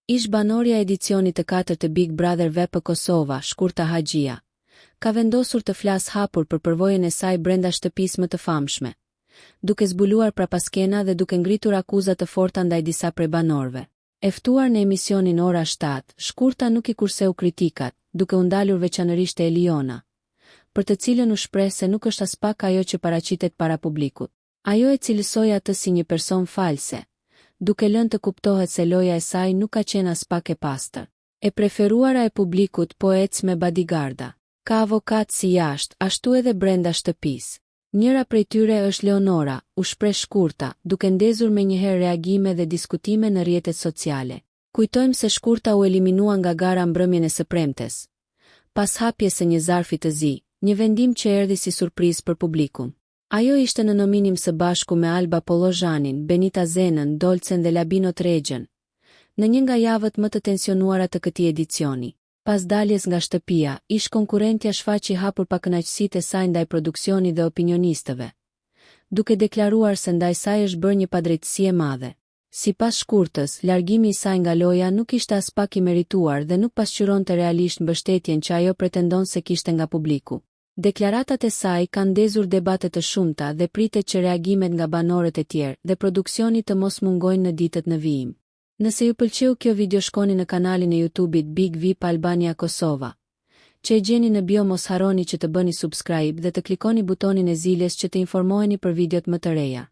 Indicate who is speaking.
Speaker 1: Ish banorja e edicionit të 4 të Big Brother VP Kosova, Shkurta Haxhia, ka vendosur të flas hapur për përvojën e saj brenda shtëpisë më të famshme, duke zbuluar prapaskena dhe duke ngritur akuza të forta ndaj disa prej banorëve. E ftuar në emisionin Ora 7, Shkurta nuk i kurseu kritikat, duke u ndalur veçanërisht te Eliona, për të cilën u shpreh se nuk është as pak ajo që paraqitet para publikut. Ajo e cilësoi atë si një person false, duke lënë të kuptohet se loja e saj nuk ka qenë as pak e pastër. E preferuara e publikut po ec me bodyguarda. Ka avokat si jashtë, ashtu edhe brenda shtëpisë. Njëra prej tyre është Leonora, u shpreh Shkurta, duke ndezur menjëherë reagime dhe diskutime në rrjetet sociale. Kujtojmë se Shkurta u eliminua nga gara mbrëmjen e së premtes, pas hapjes së një zarfi të zi, një vendim që erdhi si surprizë për publikun. Ajo ishte në nominim së bashku me Alba Polozhanin, Benita Zenën, Dolcen dhe Labino Tregjen, në një nga javët më të tensionuara të këtij edicioni. Pas daljes nga shtëpia, ish konkurrentja shfaqi hapur pakënaqësitë e saj ndaj produksionit dhe opinionistëve, duke deklaruar se ndaj saj është bërë një padrejtësi e madhe. Sipas Shkurtës, largimi i saj nga loja nuk ishte as pak i merituar dhe nuk pasqyronte realisht mbështetjen që ajo pretendon se kishte nga publiku. Deklaratat e saj kanë ndezur debate të shumta dhe pritet që reagimet nga banorët e tjerë dhe produksioni të mos mungojnë në ditët në vijim. Nëse ju pëlqeu kjo video, shkoni në kanalin e YouTube-it Big VIP Albania Kosova, që e gjeni në bio. Mos harroni që të bëni subscribe dhe të klikoni butonin e ziljes që të informoheni për videot më të reja.